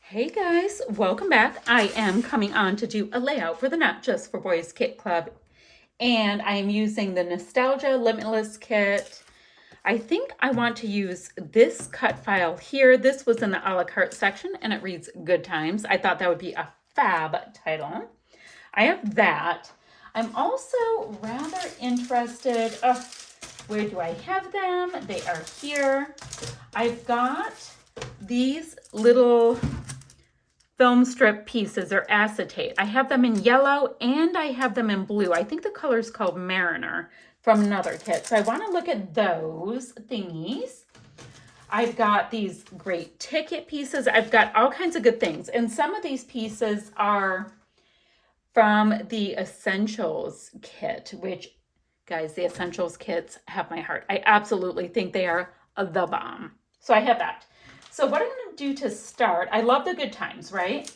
Hey guys, welcome back. I am coming on to do a layout for the Not Just for Boys Kit Club, and I am using the Nostalgia Limitless kit. I think I want to use this cut file here. This was in the a la carte section and it reads Good Times. I thought that would be a fab title. I have that. I'm also rather interested, where do I have them? They are here. I've got these little film strip pieces or acetate. I have them in yellow and I have them in blue. I think the color is called Mariner from another kit. So I want to look at those thingies. I've got these great ticket pieces. I've got all kinds of good things. And some of these pieces are from the Essentials kit, which, guys, the Essentials kits have my heart. I absolutely think they are the bomb. So I have that. So what I'm going to do to start, I love the Good Times, right?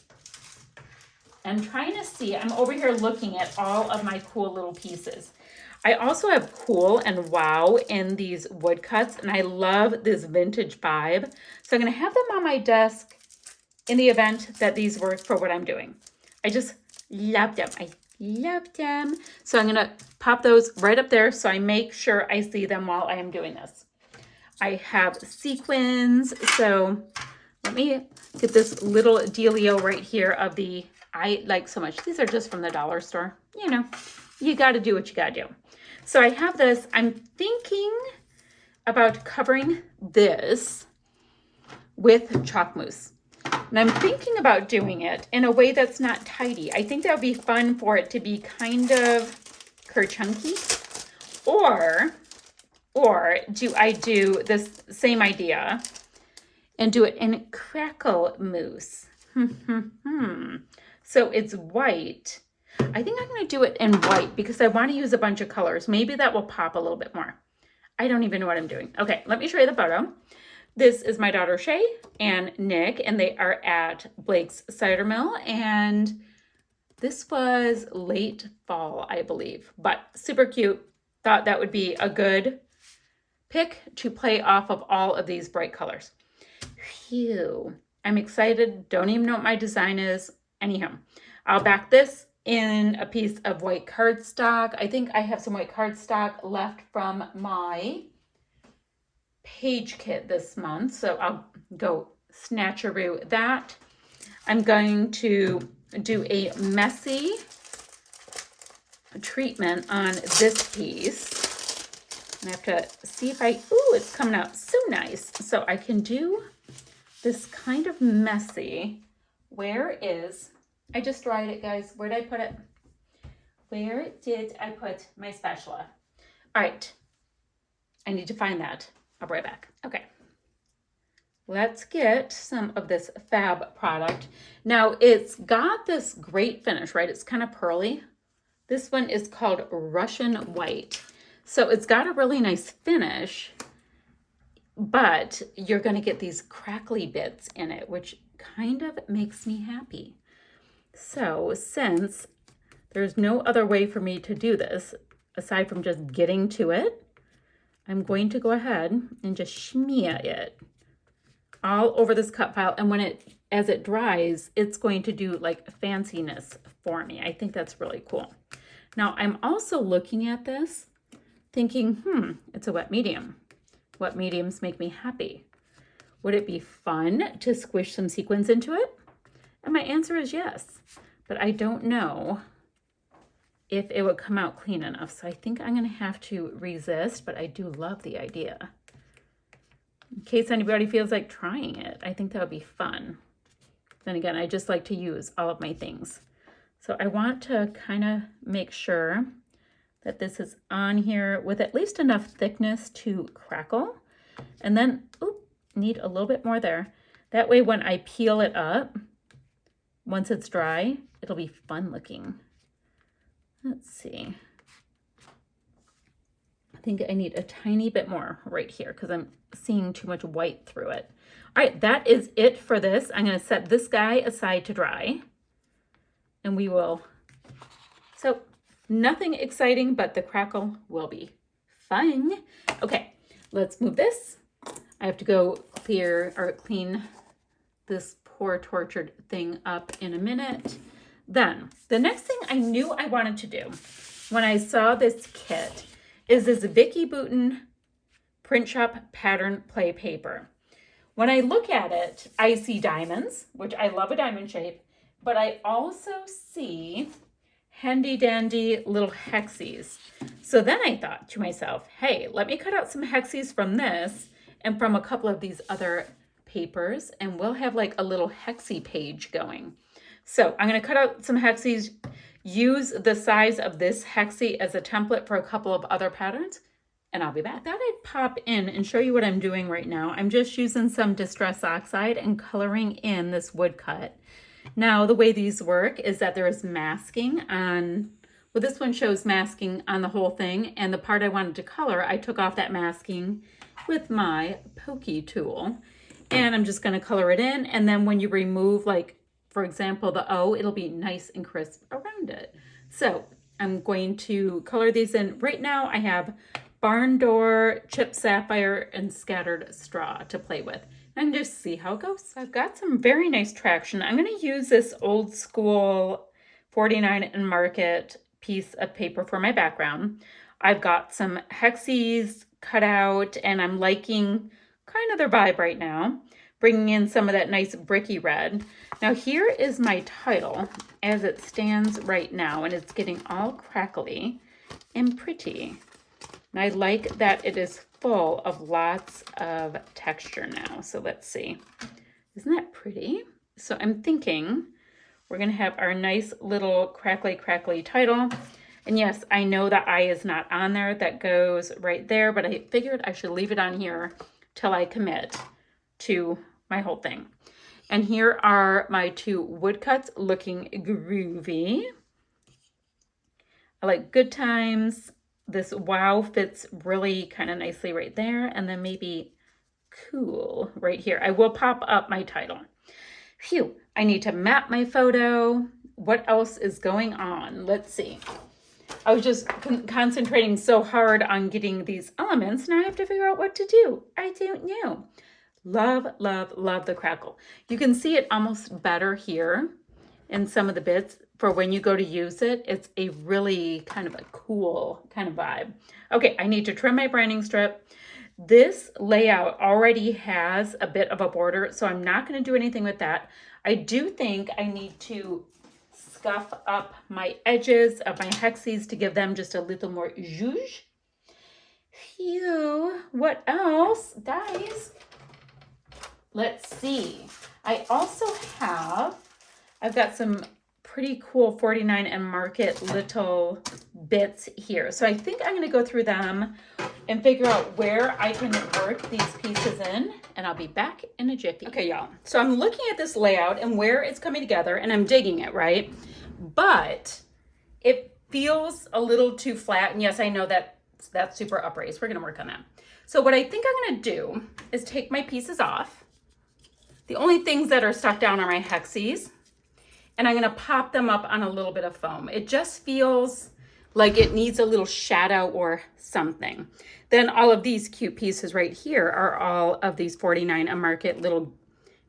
I'm trying to see, I'm over here looking at all of my cool little pieces. I also have cool and wow in these woodcuts, and I love this vintage vibe. So I'm going to have them on my desk in the event that these work for what I'm doing. I just love them. I love them. So I'm going to pop those right up there so I make sure I see them while I am doing this. I have sequins, so let me get this little dealio right here of the, I like so much. These are just from the dollar store. You know, you got to do what you got to do. So I have this. I'm thinking about covering this with chalk mousse. And I'm thinking about doing it in a way that's not tidy. I think that would be fun for it to be kind of chunky. Or do I do this same idea and do it in crackle mousse? So it's white. I think I'm going to do it in white because I want to use a bunch of colors. Maybe that will pop a little bit more. I don't even know what I'm doing. Okay, let me show you the photo. This is my daughter Shay and Nick, and they are at Blake's Cider Mill. And this was late fall, I believe, but super cute. Thought that would be a good pick to play off of all of these bright colors. Phew. I'm excited. Don't even know what my design is. Anyhow, I'll back this in a piece of white cardstock. I think I have some white cardstock left from my page kit this month, so I'll go snatcheroo that. I'm going to do a messy treatment on this piece. I have to see if it's coming out so nice. So I can do this kind of messy. I just dried it, guys. Where did I put it? Where did I put my spatula? All right. I need to find that. I'll be right back. Okay. Let's get some of this fab product. Now it's got this great finish, right? It's kind of pearly. This one is called Russian White. So it's got a really nice finish, but you're going to get these crackly bits in it, which kind of makes me happy. So since there's no other way for me to do this, aside from just getting to it, I'm going to go ahead and just smear it all over this cut file. And as it dries, it's going to do like fanciness for me. I think that's really cool. Now I'm also looking at this thinking, it's a wet medium. Wet mediums make me happy. Would it be fun to squish some sequins into it? And my answer is yes, but I don't know if it would come out clean enough. So I think I'm going to have to resist, but I do love the idea. In case anybody feels like trying it, I think that would be fun. Then again, I just like to use all of my things. So I want to kind of make sure that this is on here with at least enough thickness to crackle. And then, need a little bit more there. That way when I peel it up, once it's dry, it'll be fun looking. Let's see. I think I need a tiny bit more right here because I'm seeing too much white through it. All right, that is it for this. I'm going to set this guy aside to dry. And we will, so nothing exciting, but the crackle will be fun. Okay, let's move this. I have to go clean this poor tortured thing up in a minute. Then, the next thing I knew I wanted to do when I saw this kit is this Vicky Bouton Print Shop Pattern Play Paper. When I look at it, I see diamonds, which I love a diamond shape, but I also see handy dandy little hexies. So then I thought to myself, hey, let me cut out some hexies from this and from a couple of these other papers, and we'll have like a little hexie page going. So I'm going to cut out some hexies, use the size of this hexie as a template for a couple of other patterns, and I'll be back. I thought I'd pop in and show you what I'm doing right now. I'm just using some Distress Oxide and coloring in this woodcut. Now, the way these work is that there is masking on, well, this one shows masking on the whole thing, and the part I wanted to color, I took off that masking with my pokey tool, and I'm just going to color it in, and then when you remove, like, for example, the O, it'll be nice and crisp around it. So I'm going to color these in. Right now, I have barn door, chipped sapphire, and scattered straw to play with. And just see how it goes. I've got some very nice traction. I'm going to use this old school 49 and Market piece of paper for my background. I've got some hexies cut out, and I'm liking kind of their vibe right now, bringing in some of that nice bricky red. Now here is my title as it stands right now, and it's getting all crackly and pretty. And I like that it is full of lots of texture now. So let's see. Isn't that pretty? So I'm thinking we're going to have our nice little crackly title. And yes, I know the I is not on there. That goes right there, but I figured I should leave it on here till I commit to my whole thing. And here are my two woodcuts looking groovy. I like Good Times. This wow fits really kind of nicely right there, and then maybe cool right here. I will pop up my title. Phew, I need to map my photo. What else is going on? Let's see. I was just concentrating so hard on getting these elements. Now I have to figure out what to do. I don't know. Love, love, love the crackle. You can see it almost better here in some of the bits. For when you go to use it, it's a really kind of a cool kind of vibe. Okay, I need to trim my branding strip. This layout already has a bit of a border, so I'm not going to do anything with that. I do think I need to scuff up my edges of my hexies to give them just a little more zhuzh. Phew, what else? Guys, let's see. I also I've got some pretty cool 49 and Market little bits here. So I think I'm going to go through them and figure out where I can work these pieces in, and I'll be back in a jiffy. Okay, y'all. So I'm looking at this layout and where it's coming together, and I'm digging it, right? But it feels a little too flat. And yes, I know that's super upraised. We're going to work on that. So what I think I'm going to do is take my pieces off. The only things that are stuck down are my hexies. And I'm going to pop them up on a little bit of foam. It just feels like it needs a little shadow or something. Then all of these cute pieces right here are all of these 49 and Market little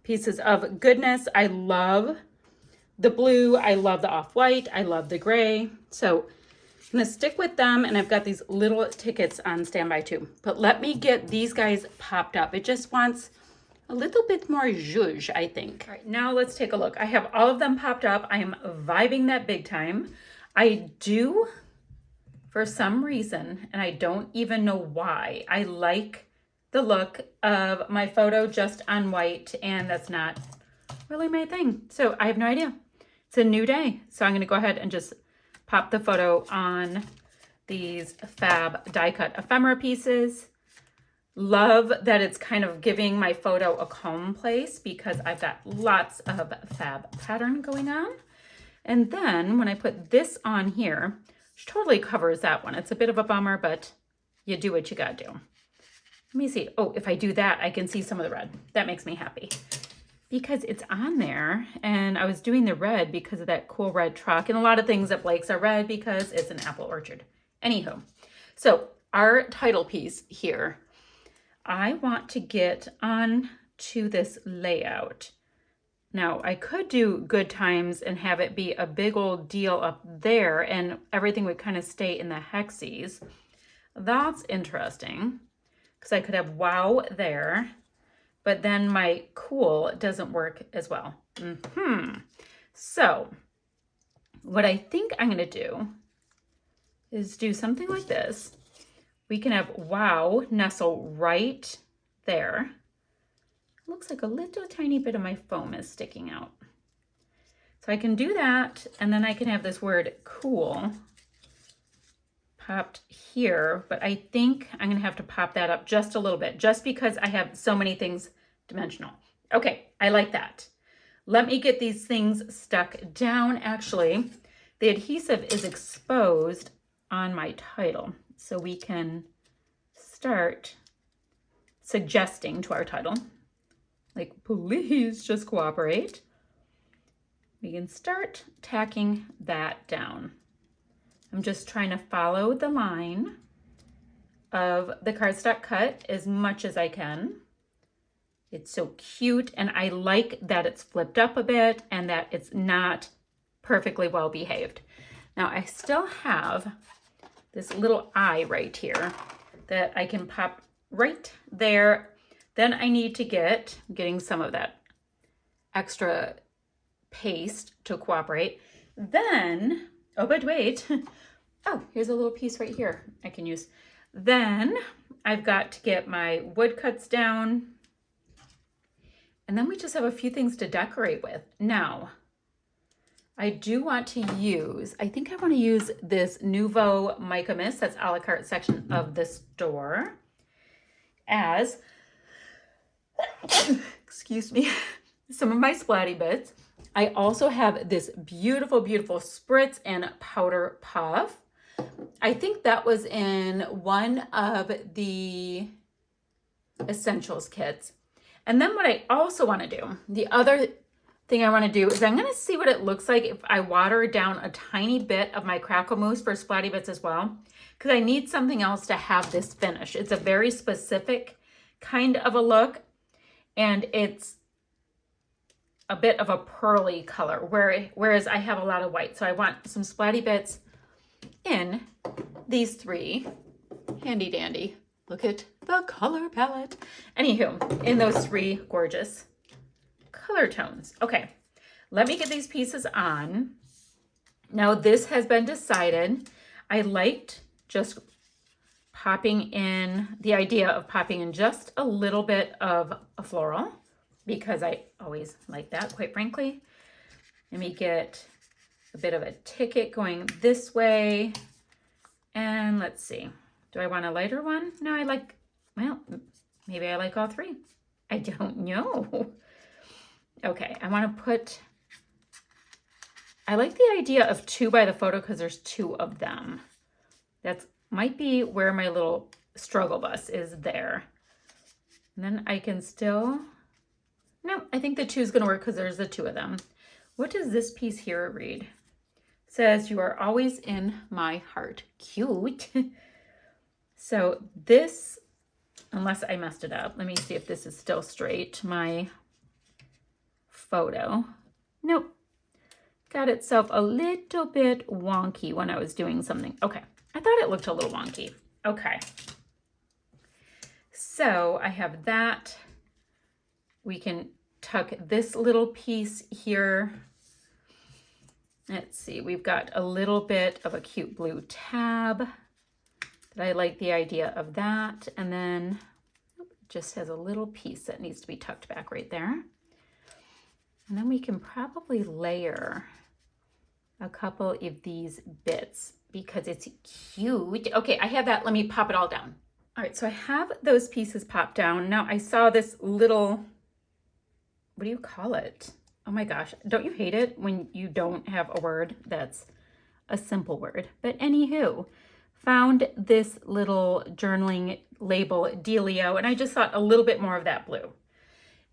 pieces of goodness. I love the blue. I love the off-white. I love the gray. So I'm going to stick with them. And I've got these little tickets on standby too. But let me get these guys popped up. It just wants a little bit more zhuzh, I think. All right, now let's take a look. I have all of them popped up. I am vibing that big time. I do, for some reason, and I don't even know why, I like the look of my photo just on white, and that's not really my thing. So I have no idea. It's a new day. So I'm going to go ahead and just pop the photo on these fab die cut ephemera pieces. Love that it's kind of giving my photo a calm place because I've got lots of fab pattern going on. And then when I put this on here, which totally covers that one. It's a bit of a bummer, but you do what you gotta do. Let me see. Oh, if I do that, I can see some of the red. That makes me happy because it's on there. And I was doing the red because of that cool red truck. And a lot of things at Blake's are red because it's an apple orchard. Anywho, so our title piece here, I want to get on to this layout. Now, I could do good times and have it be a big old deal up there and everything would kind of stay in the hexes. That's interesting because I could have wow there, but then my cool doesn't work as well. So what I think I'm going to do is do something like this. We can have wow nestle right there. Looks like a little tiny bit of my foam is sticking out. So I can do that, and then I can have this word cool popped here, but I think I'm gonna have to pop that up just a little bit, just because I have so many things dimensional. Okay, I like that. Let me get these things stuck down. Actually, the adhesive is exposed on my title, so we can start suggesting to our title, like, please just cooperate. We can start tacking that down. I'm just trying to follow the line of the cardstock cut as much as I can. It's so cute, and I like that it's flipped up a bit and that it's not perfectly well behaved. Now I still have this little eye right here that I can pop right there. Then I need to getting some of that extra paste to cooperate. Then, oh, but wait. Oh, here's a little piece right here I can use. Then I've got to get my wood cuts down. And then we just have a few things to decorate with. Now, I do want to use, I think I want to use this Nouveau Mica Mist, that's a la carte section of the store, as excuse me, some of my splatty bits. I also have this beautiful, beautiful spritz and powder puff. I think that was in one of the essentials kits. And then what I also want to do, the other thing I want to do is I'm going to see what it looks like if I water down a tiny bit of my crackle mousse for splatty bits as well, because I need something else to have this finish. It's a very specific kind of a look, and it's a bit of a pearly color, whereas I have a lot of white. So I want some splatty bits in these three. Handy dandy. Look at the color palette. Anywho, in those three gorgeous color tones. Okay, let me get these pieces on. Now this has been decided. I liked just popping in, the idea of popping in just a little bit of a floral, because I always like that, quite frankly. Let me get a bit of a ticket going this way. And let's see, do I want a lighter one? No, I like, well, maybe I like all three. I don't know. Okay, I want to put, I like the idea of 2 by the photo because there's 2 of them. That's might be where my little struggle bus is there. And then I can still, no, I think the 2 is going to work because there's the 2 of them. What does this piece here read? It says, you are always in my heart. Cute. So this, unless I messed it up, let me see if this is still straight. My photo. Nope. Got itself a little bit wonky when I was doing something. Okay. I thought it looked a little wonky. Okay. So I have that. We can tuck this little piece here. Let's see, we've got a little bit of a cute blue tab. That I like the idea of that. And then it just has a little piece that needs to be tucked back right there. And then we can probably layer a couple of these bits because it's cute. Okay, I have that. Let me pop it all down. All right, so I have those pieces popped down. Now I saw this little, what do you call it? Oh my gosh, don't you hate it when you don't have a word that's a simple word? But anywho, found this little journaling label dealio, and I just thought a little bit more of that blue.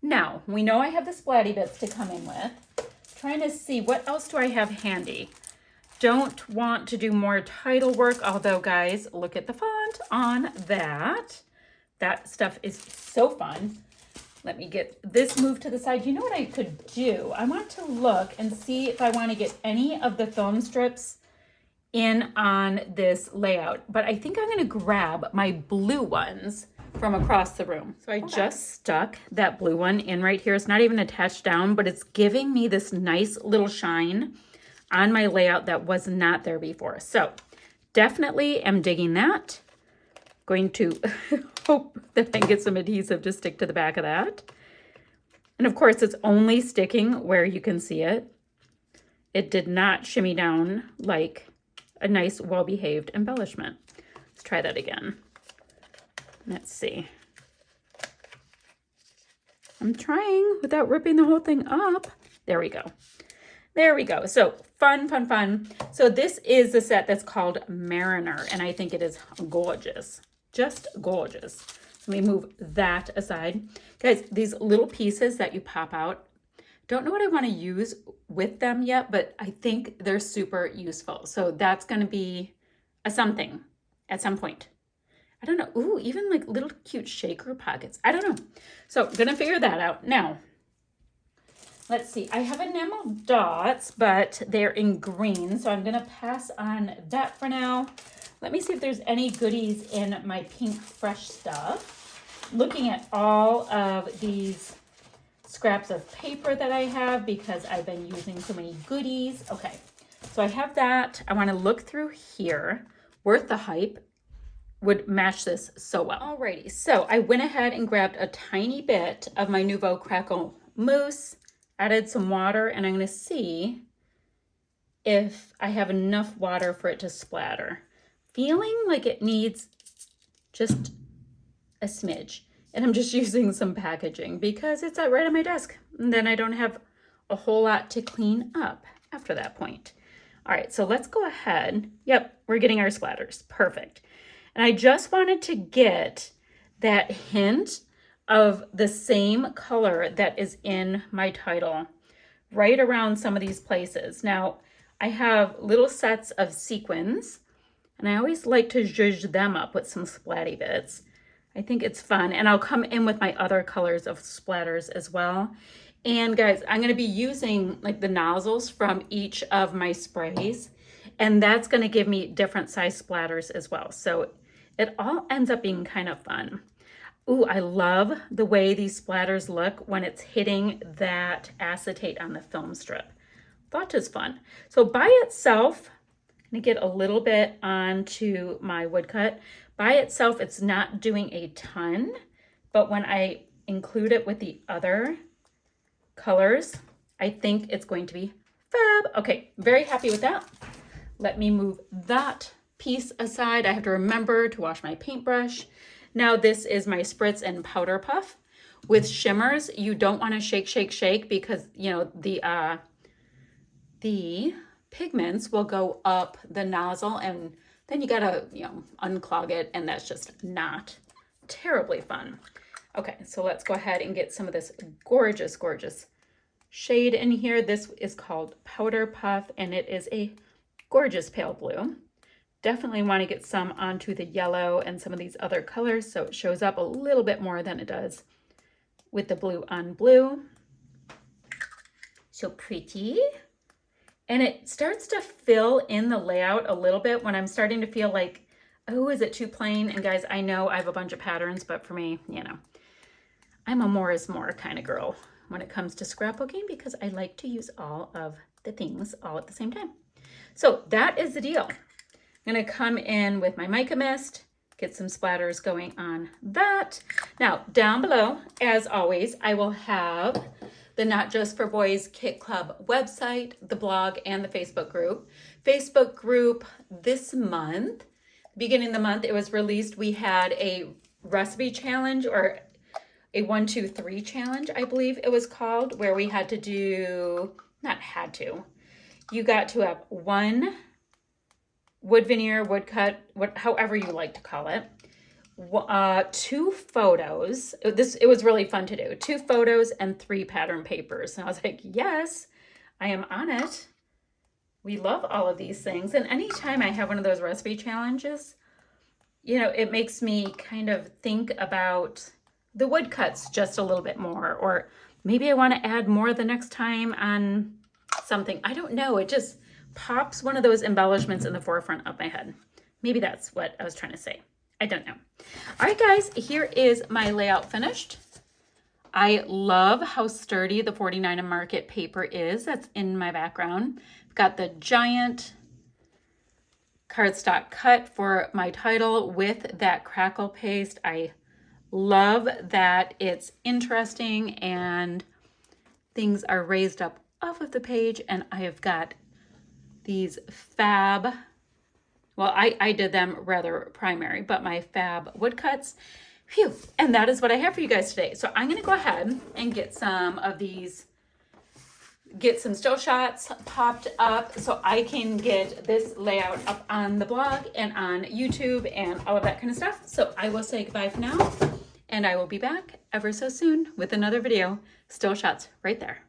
Now, we know I have the splatty bits to come in with. Trying to see what else do I have handy. Don't want to do more title work, although guys, look at the font on that. That stuff is so fun. Let me get this moved to the side. You know what I could do? I want to look and see if I want to get any of the film strips in on this layout, but I think I'm going to grab my blue ones from across the room. So I just stuck that blue one in right here. It's not even attached down, but it's giving me this nice little shine on my layout that was not there before. So definitely am digging that. Going to hope that I get some adhesive to stick to the back of that. And of course, it's only sticking where you can see it. It did not shimmy down like a nice, well-behaved embellishment. Let's try that again. Let's see. I'm trying without ripping the whole thing up. There we go. There we go. So fun, fun, fun. So this is the set that's called Mariner, and I think it is gorgeous. Just gorgeous. Let me move that aside. Guys, these little pieces that you pop out, don't know what I want to use with them yet, but I think they're super useful. So that's going to be a something at some point. I don't know. Ooh, even like little cute shaker pockets. I don't know. So I'm going to figure that out. Now, let's see. I have enamel dots, but they're in green. So I'm going to pass on that for now. Let me see if there's any goodies in my pink fresh stuff. Looking at all of these scraps of paper that I have because I've been using so many goodies. Okay, so I have that. I want to look through here. Worth the Hype would match this so well. Alrighty, so I went ahead and grabbed a tiny bit of my Nouveau Crackle mousse, added some water, and I'm going to see if I have enough water for it to splatter. Feeling like it needs just a smidge. And I'm just using some packaging because it's right on my desk. And then I don't have a whole lot to clean up after that point. All right, so let's go ahead. Yep, we're getting our splatters. Perfect. And I just wanted to get that hint of the same color that is in my title right around some of these places. Now, I have little sets of sequins, and I always like to zhuzh them up with some splatty bits. I think it's fun, and I'll come in with my other colors of splatters as well. And guys, I'm going to be using like the nozzles from each of my sprays, and that's going to give me different size splatters as well. So it all ends up being kind of fun. Ooh, I love the way these splatters look when it's hitting that acetate on the film strip. That is fun. So by itself, I'm going to get a little bit onto my woodcut. By itself, it's not doing a ton, but when I include it with the other colors, I think it's going to be fab. Okay, very happy with that. Let me move that piece aside. I have to remember to wash my paintbrush. Now this is my Spritz and Powder Puff. With shimmers, you don't want to shake, shake, shake because, you know, the pigments will go up the nozzle and then you gotta, you know, unclog it, and that's just not terribly fun. Okay, so let's go ahead and get some of this gorgeous, gorgeous shade in here. This is called Powder Puff, and it is a gorgeous pale blue. Definitely want to get some onto the yellow and some of these other colors so it shows up a little bit more than it does with the blue on blue. So pretty. And it starts to fill in the layout a little bit when I'm starting to feel like, oh, is it too plain? And guys, I know I have a bunch of patterns, but for me, you know, I'm a more is more kind of girl when it comes to scrapbooking because I like to use all of the things all at the same time. So that is the deal. I'm going to come in with my mica mist, get some splatters going on that. Now, down below, as always, I will have the Not Just for Boys Kit Club website, the blog, and the Facebook group. Facebook group this month, beginning of the month, it was released. We had a recipe challenge, or a 1, 2, 3 challenge, I believe it was called, where we had to do, not had to, you got to have one wood veneer, woodcut, however you like to call it, 2 photos. It was really fun to do. 2 photos and 3 pattern papers. And I was like, yes, I am on it. We love all of these things. And anytime I have one of those recipe challenges, you know, it makes me kind of think about the woodcuts just a little bit more, or maybe I want to add more the next time on something. I don't know. It just pops one of those embellishments in the forefront of my head. Maybe that's what I was trying to say. I don't know. All right, guys, here is my layout finished. I love how sturdy the 49 and Market paper is that's in my background. I've got the giant cardstock cut for my title with that crackle paste. I love that it's interesting and things are raised up off of the page, and I have got these fab, well, I did them rather primary, but my fab woodcuts. Phew, and that is what I have for you guys today. So I'm going to go ahead and get some of these, get some still shots popped up so I can get this layout up on the blog and on YouTube and all of that kind of stuff. So I will say goodbye for now, and I will be back ever so soon with another video. Still shots right there.